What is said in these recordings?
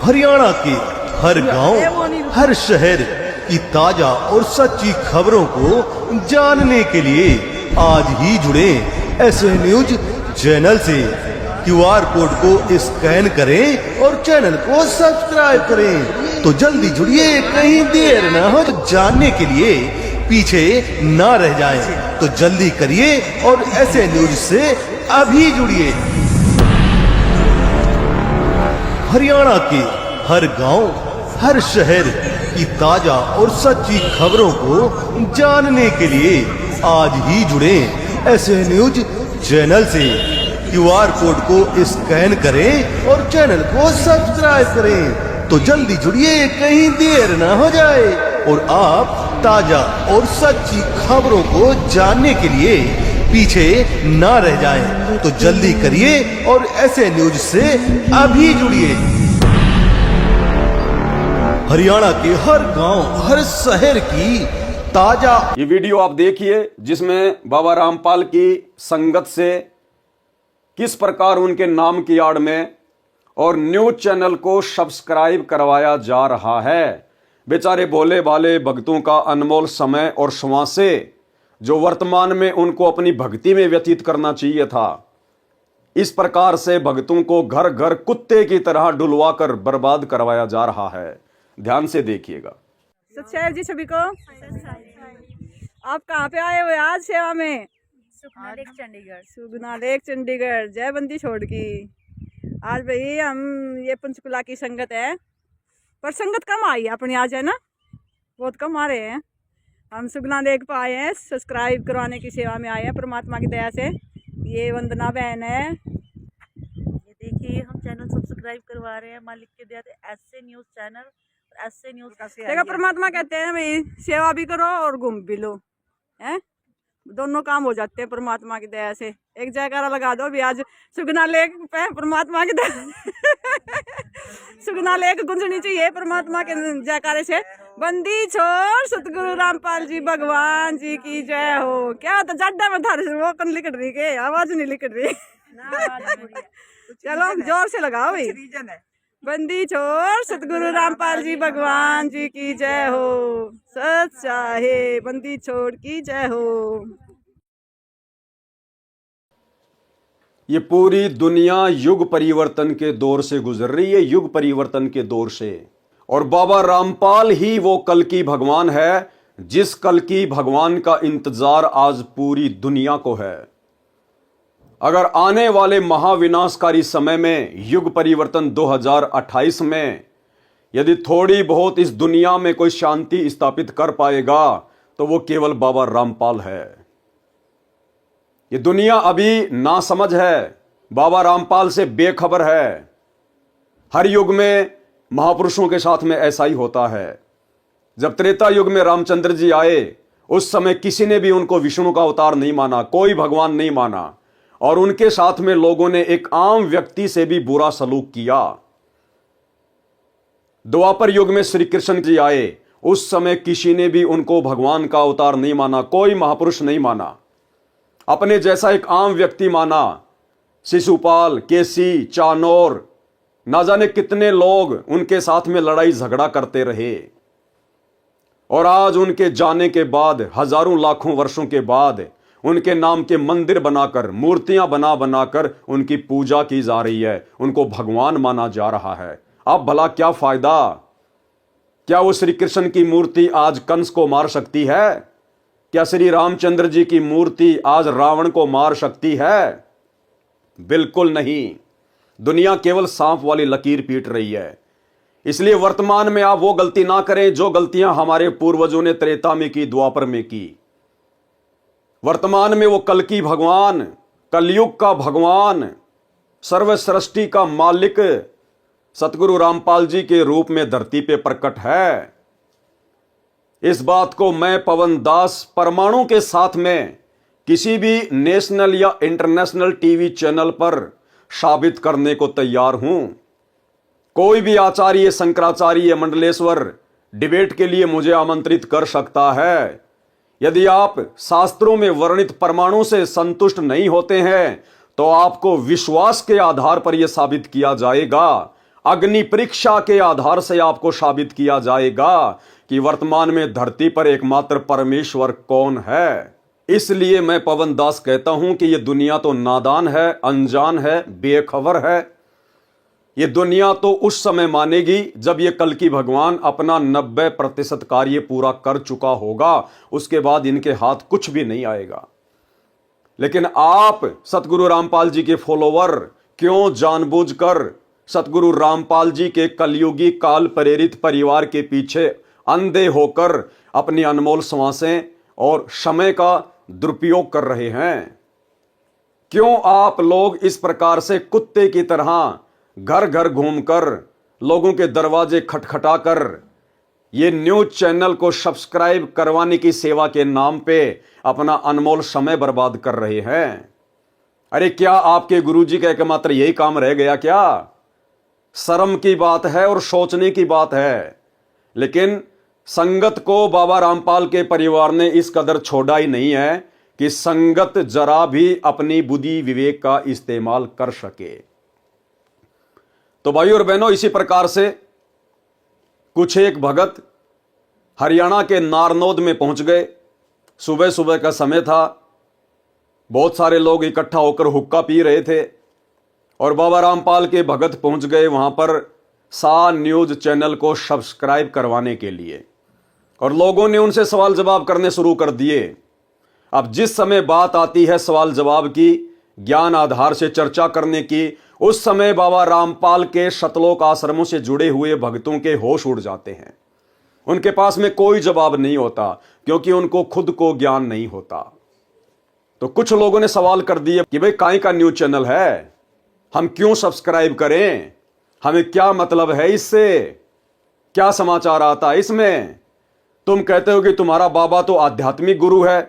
हरियाणा के हर गांव, हर शहर की ताजा और सच्ची खबरों को जानने के लिए आज ही जुड़े ऐसे न्यूज चैनल से। क्यूआर कोड को स्कैन करें और चैनल को सब्सक्राइब करें। तो जल्दी जुड़िए, कहीं देर न हो। जानने के लिए पीछे ना रह जाएं, तो जल्दी करिए और ऐसे न्यूज से अभी जुड़िए। हरियाणा के हर गांव, हर शहर की ताजा और सच्ची खबरों को जानने के लिए आज ही जुड़े ऐसे न्यूज चैनल से। क्यूआर कोड को स्कैन करें और चैनल को सब्सक्राइब करें। तो जल्दी जुड़िए, कहीं देर ना हो जाए। और आप ताजा और सच्ची खबरों को जानने के लिए पीछे ना रह जाएं, तो जल्दी करिए और ऐसे न्यूज से अभी जुड़िए। हरियाणा के हर गांव, हर शहर की ताजा ये वीडियो आप देखिए जिसमें बाबा रामपाल की संगत से किस प्रकार उनके नाम की आड़ में और न्यूज चैनल को सब्सक्राइब करवाया जा रहा है। बेचारे भोले भाले भक्तों का अनमोल समय और श्वासे जो वर्तमान में उनको अपनी भक्ति में व्यतीत करना चाहिए था, इस प्रकार से भक्तों को घर घर कुत्ते की तरह डुलवा कर बर्बाद करवाया जा रहा है। ध्यान से देखिएगा। सत जी सभी को। आप कहाँ पे आए हुए आज सेवा में? सुगना लेक चंडीगढ़। सुगना लेक चंडीगढ़, जय बंदी छोड़ की। आज भाई हम ये पंचकुला की संगत है, पर संगत कम आई है अपनी आज, है ना, बहुत कम आ रहे हैं। हम सुगना लेक पे आए हैं, सब्सक्राइब करवाने की सेवा में आए हैं परमात्मा की दया से। ये वंदना बहन है, ये देखिए हम चैनल सब्सक्राइब करवा रहे हैं मालिक के दया से। ऐसे न्यूज चैनल, ऐसे न्यूज देखा परमात्मा कहते हैं भाई सेवा भी करो और घूम भी लो, हैं, दोनों काम हो जाते हैं परमात्मा की दया से। एक जयकारा लगा दो भी आज सुगना लेक पे परमात्मा की दया सुगना लेक गुंजनी चाहिए परमात्मा के जयकारे से। बंदी छोड़ सतगुरु रामपाल जी भगवान जी की जय हो। क्या होता जड्डा में थारे वो कन लिखट रही के आवाज नहीं लिखट रही चलो जोर से लगाओ भाई। बंदी छोड़ सतगुरु रामपाल जी भगवान जी की जय हो। सच चाहे बंदी छोड़ की जय हो। ये पूरी दुनिया युग परिवर्तन के दौर से गुजर रही है, युग परिवर्तन के दौर से। और बाबा रामपाल ही वो कल की भगवान है जिस कल की भगवान का इंतजार आज पूरी दुनिया को है। अगर आने वाले महाविनाशकारी समय में युग परिवर्तन 2028 में यदि थोड़ी बहुत इस दुनिया में कोई शांति स्थापित कर पाएगा तो वो केवल बाबा रामपाल है। ये दुनिया अभी नासमझ है, बाबा रामपाल से बेखबर है। हर युग में महापुरुषों के साथ में ऐसा ही होता है। जब त्रेता युग में रामचंद्र जी आए उस समय किसी ने भी उनको विष्णु का अवतार नहीं माना, कोई भगवान नहीं माना, और उनके साथ में लोगों ने एक आम व्यक्ति से भी बुरा सलूक किया। द्वापर युग में श्री कृष्ण जी आए उस समय किसी ने भी उनको भगवान का अवतार नहीं माना, कोई महापुरुष नहीं माना, अपने जैसा एक आम व्यक्ति माना। शिशुपाल, केसी, चानोर, ना जाने कितने लोग उनके साथ में लड़ाई झगड़ा करते रहे। और आज उनके जाने के बाद हजारों लाखों वर्षों के बाद उनके नाम के मंदिर बनाकर मूर्तियां बना बनाकर उनकी पूजा की जा रही है, उनको भगवान माना जा रहा है। अब भला क्या फायदा? क्या वो श्री कृष्ण की मूर्ति आज कंस को मार सकती है? क्या श्री रामचंद्र जी की मूर्ति आज रावण को मार सकती है? बिल्कुल नहीं। दुनिया केवल सांप वाली लकीर पीट रही है। इसलिए वर्तमान में आप वो गलती ना करें जो गलतियां हमारे पूर्वजों ने त्रेता में की, द्वापर में की। वर्तमान में वो कल की भगवान, कलयुग का भगवान, सर्व सृष्टि का मालिक सतगुरु रामपाल जी के रूप में धरती पे प्रकट है। इस बात को मैं पवन दास परमाणु के साथ में किसी भी नेशनल या इंटरनेशनल टीवी चैनल पर साबित करने को तैयार हूं। कोई भी आचार्य, शंकराचार्य, मंडलेश्वर डिबेट के लिए मुझे आमंत्रित कर सकता है। यदि आप शास्त्रों में वर्णित परमाणु से संतुष्ट नहीं होते हैं तो आपको विश्वास के आधार पर यह साबित किया जाएगा अग्नि परीक्षा के आधार से आपको साबित किया जाएगा कि वर्तमान में धरती पर एकमात्र परमेश्वर कौन है। इसलिए मैं पवन दास कहता हूं कि यह दुनिया तो नादान है, अनजान है, बेखबर है। ये दुनिया तो उस समय मानेगी जब ये कल की भगवान अपना 90% कार्य पूरा कर चुका होगा, उसके बाद इनके हाथ कुछ भी नहीं आएगा। लेकिन आप सतगुरु रामपाल जी के फॉलोवर क्यों जानबूझकर सतगुरु रामपाल जी के कलयुगी काल प्रेरित परिवार के पीछे अंधे होकर अपनी अनमोल श्वासें और समय का दुरुपयोग कर रहे हैं? क्यों आप लोग इस प्रकार से कुत्ते की तरह घर घर घूमकर लोगों के दरवाजे खटखटाकर ये न्यूज चैनल को सब्सक्राइब करवाने की सेवा के नाम पे अपना अनमोल समय बर्बाद कर रहे हैं? अरे क्या आपके गुरुजी का एकमात्र यही काम रह गया क्या? शर्म की बात है और सोचने की बात है। लेकिन संगत को बाबा रामपाल के परिवार ने इस कदर छोड़ा ही नहीं है कि संगत जरा भी अपनी बुद्धि विवेक का इस्तेमाल कर सके। तो भाइयों और बहनों, इसी प्रकार से कुछ एक भगत हरियाणा के नारनौद में पहुंच गए। सुबह सुबह का समय था, बहुत सारे लोग इकट्ठा होकर हुक्का पी रहे थे और बाबा रामपाल के भगत पहुंच गए वहां पर सा न्यूज चैनल को सब्सक्राइब करवाने के लिए, और लोगों ने उनसे सवाल जवाब करने शुरू कर दिए। अब जिस समय बात आती है सवाल जवाब की, ज्ञान आधार से चर्चा करने की, उस समय बाबा रामपाल के शतलोक आश्रमों से जुड़े हुए भक्तों के होश उड़ जाते हैं। उनके पास में कोई जवाब नहीं होता क्योंकि उनको खुद को ज्ञान नहीं होता। तो कुछ लोगों ने सवाल कर दिए कि भाई काहे का न्यूज चैनल है, हम क्यों सब्सक्राइब करें, हमें क्या मतलब है इससे, क्या समाचार आता है इसमें? तुम कहते हो कि तुम्हारा बाबा तो आध्यात्मिक गुरु है,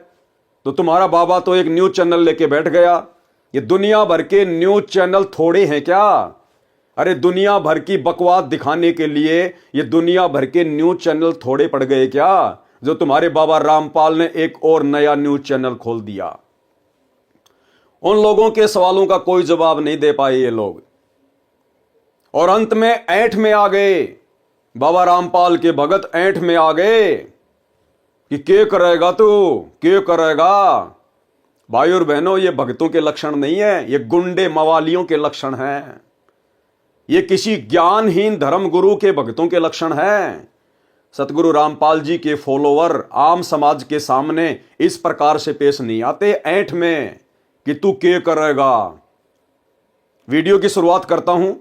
तो तुम्हारा बाबा तो एक न्यूज चैनल लेके बैठ गया। ये दुनिया भर के न्यूज चैनल थोड़े हैं क्या? अरे दुनिया भर की बकवास दिखाने के लिए ये दुनिया भर के न्यूज चैनल थोड़े पड़ गए क्या, जो तुम्हारे बाबा रामपाल ने एक और नया न्यूज चैनल खोल दिया? उन लोगों के सवालों का कोई जवाब नहीं दे पाए ये लोग, और अंत में ऐंठ में आ गए। बाबा रामपाल के भगत ऐंठ में आ गए कि क्या करेगा तू, क्या करेगा? भाई और बहनों, ये भक्तों के लक्षण नहीं है, ये गुंडे मवालियों के लक्षण हैं। ये किसी ज्ञानहीन धर्म गुरु के भक्तों के लक्षण हैं। सतगुरु रामपाल जी के फॉलोवर आम समाज के सामने इस प्रकार से पेश नहीं आते ऐंठ में कि तू क्या करेगा। वीडियो की शुरुआत करता हूं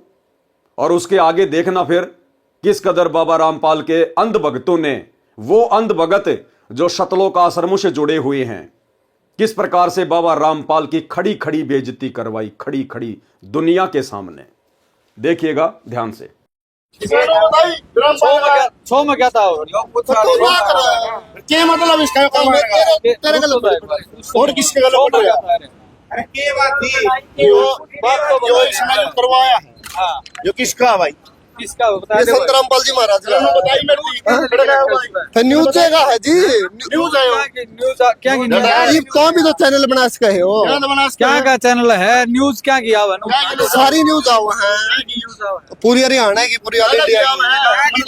और उसके आगे देखना फिर किस कदर बाबा रामपाल के अंध भक्तों ने, वो अंध भगत जो शतलोक आश्रमों से जुड़े हुए हैं, किस प्रकार से बाबा रामपाल की खड़ी खड़ी बेइज्जती करवाई, खड़ी खड़ी दुनिया के सामने। देखिएगा ध्यान से। सो में क्या था क्या मतलब इसका तेरे गलत और किसके गलत अरे क्या बात थी जो इसमें करवाया है? हाँ। जो किसका भाई, किसका बता दे? संत रामपाल जी महाराज का बताइए मेरे न्यूज है जी, न्यूज है। न्यूज क्या की न्यूज? ये कौन भी तो चैनल बना सके हो, क्या का चैनल है? न्यूज क्या किया हुआ? सारी न्यूज आओ है, पूरी हरियाणा की, पूरी ऑल इंडिया की।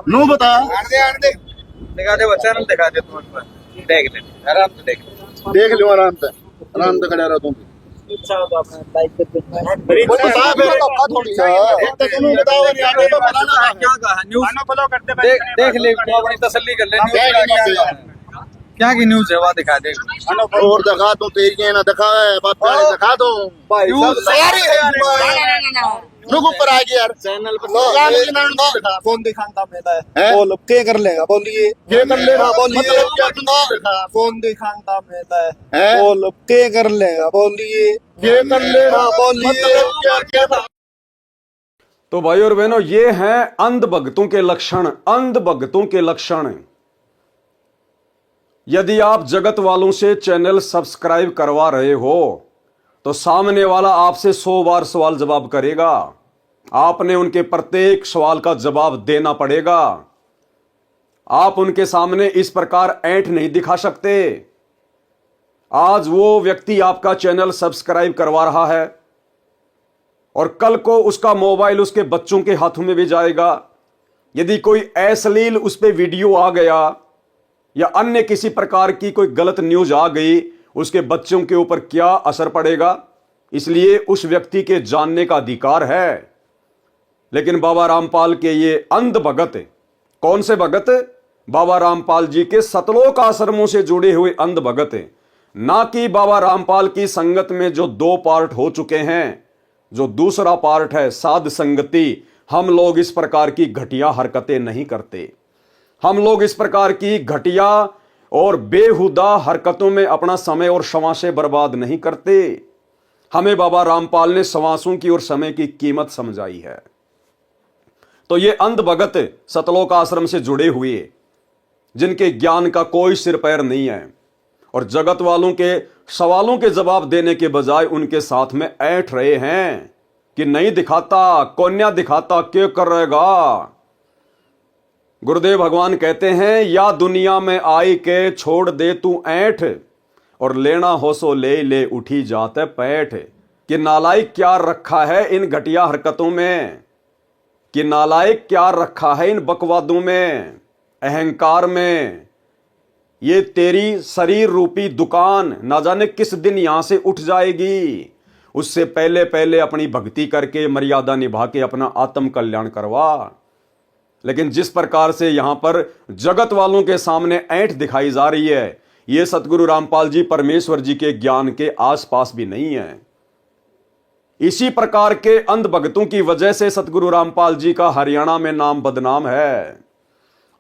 नो बता दिखा दे चैनल, दिखा दे तुम देख ले, आराम से देख लो, आराम से खड़ा रहो तुम। देख ले, अपनी तसल्ली कर ले। क्या की न्यूज है? वहाँ दिखा दे और दिखा दो, तेरी ना दिखा दो भाई। रुको पर आ गया यार, चैनल पर कौन दिखाता मेला बोलो क्या कर लेगा? बोलिए क्या कर लेगा? बोलिए कौन दिखाता मेला है? बोलो क्या कर लेगा? बोलिए क्या कर लेगा? बोलिए। तो भाई और बहनों, ये हैं अंध भक्तों के लक्षण, अंध भक्तों के लक्षण। यदि आप जगत वालों से चैनल सब्सक्राइब करवा रहे हो तो सामने वाला आपसे 100 बार सवाल जवाब करेगा, आपने उनके प्रत्येक सवाल का जवाब देना पड़ेगा। आप उनके सामने इस प्रकार ऐंठ नहीं दिखा सकते। आज वो व्यक्ति आपका चैनल सब्सक्राइब करवा रहा है और कल को उसका मोबाइल उसके बच्चों के हाथों में भी जाएगा। यदि कोई अश्लील उस पर वीडियो आ गया या अन्य किसी प्रकार की कोई गलत न्यूज आ गई, उसके बच्चों के ऊपर क्या असर पड़ेगा। इसलिए उस व्यक्ति के जानने का अधिकार है। लेकिन बाबा रामपाल के ये अंध भगत, कौन से भगत? बाबा रामपाल जी के सतलोक आश्रमों से जुड़े हुए अंध भगत, ना कि बाबा रामपाल की संगत में जो 2 पार्ट हो चुके हैं। जो दूसरा पार्ट है साध संगति, हम लोग इस प्रकार की घटिया हरकतें नहीं करते। हम लोग इस प्रकार की घटिया और बेहुदा हरकतों में अपना समय और श्वासें बर्बाद नहीं करते। हमें बाबा रामपाल ने श्वासों की और समय की कीमत समझाई है। तो ये अंध भगत सतलोक आश्रम से जुड़े हुए, जिनके ज्ञान का कोई सिर पैर नहीं है और जगत वालों के सवालों के जवाब देने के बजाय उनके साथ में ऐंठ रहे हैं कि नहीं दिखाता, कोन्या दिखाता, क्यों कर रहेगा। गुरुदेव भगवान कहते हैं, या दुनिया में आई के छोड़ दे तू ऐंठ, और लेना हो सो ले उठी जाते पैठ। कि नालायक क्या रखा है इन घटिया हरकतों में, कि नालायक क्या रखा है इन बकवादों में, अहंकार में। ये तेरी शरीर रूपी दुकान ना जाने किस दिन यहां से उठ जाएगी। उससे पहले पहले अपनी भक्ति करके मर्यादा निभा के अपना आत्म कल्याण करवा। लेकिन जिस प्रकार से यहां पर जगत वालों के सामने ऐंठ दिखाई जा रही है, यह सतगुरु रामपाल जी परमेश्वर जी के ज्ञान के आसपास भी नहीं है। इसी प्रकार के अंध भक्तों की वजह से सतगुरु रामपाल जी का हरियाणा में नाम बदनाम है।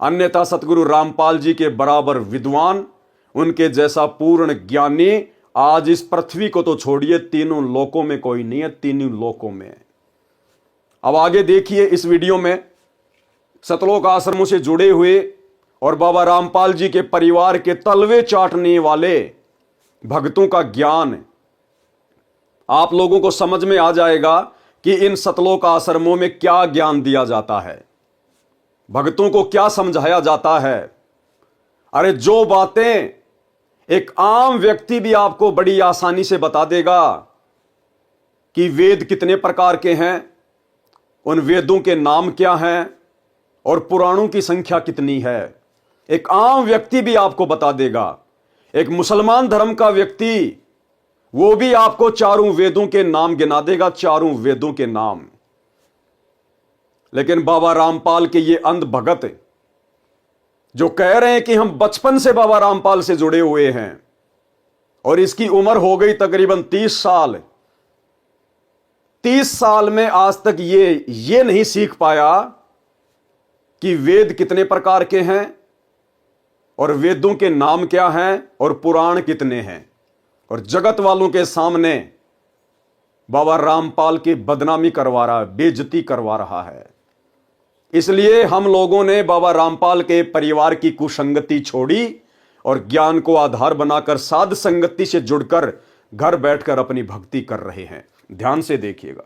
अन्यथा सतगुरु रामपाल जी के बराबर विद्वान, उनके जैसा पूर्ण ज्ञानी आज इस पृथ्वी को तो छोड़िए, तीनों लोकों में कोई नहीं है, तीनों लोकों में। अब आगे देखिए इस वीडियो में सतलोक आश्रमों से जुड़े हुए और बाबा रामपाल जी के परिवार के तलवे चाटने वाले भक्तों का ज्ञान आप लोगों को समझ में आ जाएगा कि इन सतलोक आश्रमों में क्या ज्ञान दिया जाता है, भक्तों को क्या समझाया जाता है। अरे जो बातें एक आम व्यक्ति भी आपको बड़ी आसानी से बता देगा कि वेद कितने प्रकार के हैं, उन वेदों के नाम क्या हैं और पुराणों की संख्या कितनी है, एक आम व्यक्ति भी आपको बता देगा। एक मुसलमान धर्म का व्यक्ति, वो भी आपको चारों वेदों के नाम गिना देगा, चारों वेदों के नाम। लेकिन बाबा रामपाल के ये अंध भगत जो कह रहे हैं कि हम बचपन से बाबा रामपाल से जुड़े हुए हैं और इसकी उम्र हो गई तकरीबन 30 साल, 30 साल में आज तक ये नहीं सीख पाया कि वेद कितने प्रकार के हैं और वेदों के नाम क्या हैं और पुराण कितने हैं, और जगत वालों के सामने बाबा रामपाल की बदनामी करवा रहा है, बेइज्जती करवा रहा है। इसलिए हम लोगों ने बाबा रामपाल के परिवार की कुसंगति छोड़ी और ज्ञान को आधार बनाकर साध संगति से जुड़कर घर बैठकर अपनी भक्ति कर रहे हैं। ध्यान से देखिएगा।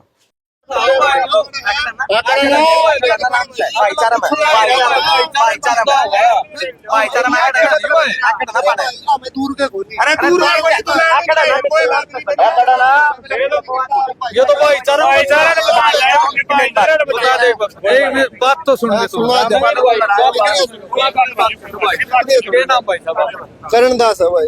ये तो भाईचारा एक बात तो सुन चरण दास है भाई,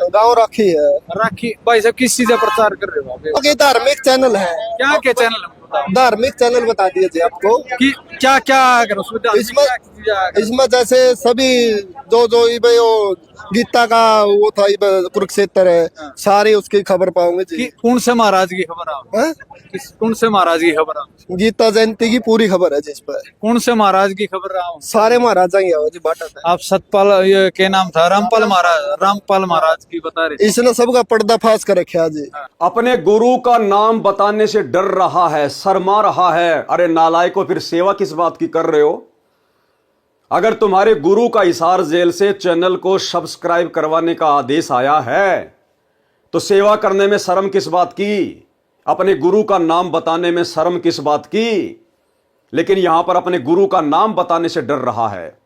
गाँव राखी है। राखी भाई साहब किस चीज का प्रचार कर रहे हो? ये धार्मिक चैनल है। क्या क्या चैनल? धार्मिक चैनल बता दीजिए आपको कि क्या क्या करो इसमें जैसे सभी जो भाई वो गीता का वो था, कुरुक्षेत्र है, सारी उसकी खबर पाओगे जी। कौन से महाराज की खबर है? कौन से महाराज की खबर है? गीता जयंती की पूरी खबर है जिस पर। कौन से महाराज की खबर है? सारे महाराजा ही है जी, बाटा था। आप सतपाल, ये क्या नाम था? रामपाल महाराज की बता रहे। इसने सबका पर्दाफाश कर रखा जी। अपने गुरु का नाम बताने से डर रहा है, शर्मा रहा है। अरे नालायकों, फिर सेवा किस बात की कर रहे हो? अगर तुम्हारे गुरु का हिसार जेल से चैनल को सब्सक्राइब करवाने का आदेश आया है तो सेवा करने में शर्म किस बात की? अपने गुरु का नाम बताने में शर्म किस बात की? लेकिन यहां पर अपने गुरु का नाम बताने से डर रहा है।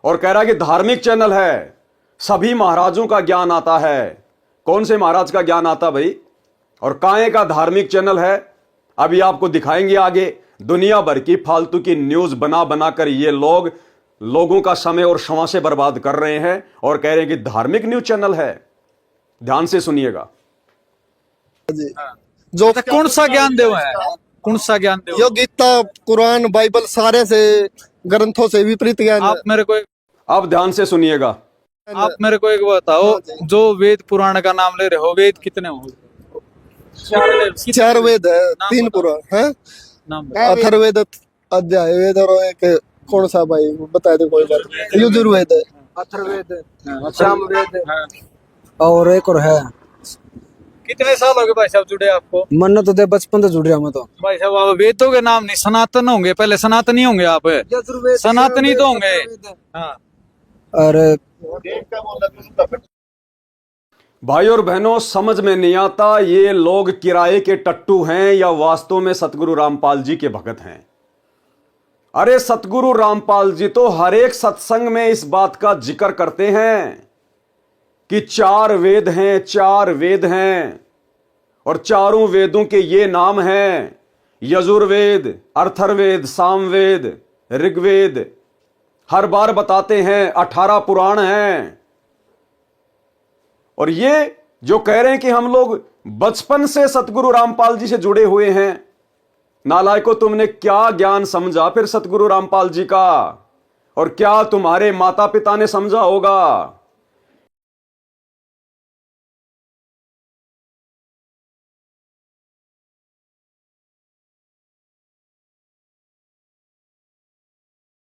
और कह रहा है कि धार्मिक चैनल है, सभी महाराजों का ज्ञान आता है। कौन से महाराज का ज्ञान आता भाई? और काहे का धार्मिक चैनल है? अभी आपको दिखाएंगे आगे। दुनिया भर की फालतू की न्यूज बना बना कर ये लोगों का समय और क्षमा से बर्बाद कर रहे हैं और कह रहे हैं कि धार्मिक न्यूज चैनल है। ध्यान से सुनिएगा। जो कौन सा ज्ञान देव है? कौन सा ज्ञान देव? यो गीता, कुरान, बाइबल सारे से ग्रंथों से विपरीत ज्ञान। आप मेरे को अब ध्यान से सुनिएगा। एक बताओ, जो वेद पुराण का नाम ले रहे हो, वेद कितने हो? 4 वेद है, 3 पुराण है, नाम अथर्ववेद, अध्याय वेद और एक कौन सा भाई बता दे कोई बात। यजुर्वेद है, अथर्ववेद, सामवेद और एक और है। कितने साल हो गए भाई साहब जुड़े आपको? मन तो दे बचपन से जुड़ रहा मैं तो। भाई साहब आप वेदों के नाम नहीं, सनातन होंगे, पहले सनातनी होंगे आप, सनातनी तो होंगे। हाँ। अरे भाई और बहनों, समझ में नहीं आता ये लोग किराए के टट्टू हैं या वास्तव में सतगुरु रामपाल जी के भगत हैं। अरे सतगुरु रामपाल जी तो हर एक सत्संग में इस बात का जिक्र करते हैं कि 4 वेद हैं, 4 वेद हैं, और चारों वेदों के ये नाम हैं: यजुर्वेद, अथर्ववेद, सामवेद, ऋग्वेद। हर बार बताते हैं 18 पुराण हैं। और ये जो कह रहे हैं कि हम लोग बचपन से सतगुरु रामपाल जी से जुड़े हुए हैं, नालायकों, तुमने क्या ज्ञान समझा फिर सतगुरु रामपाल जी का? और क्या तुम्हारे माता पिता ने समझा होगा?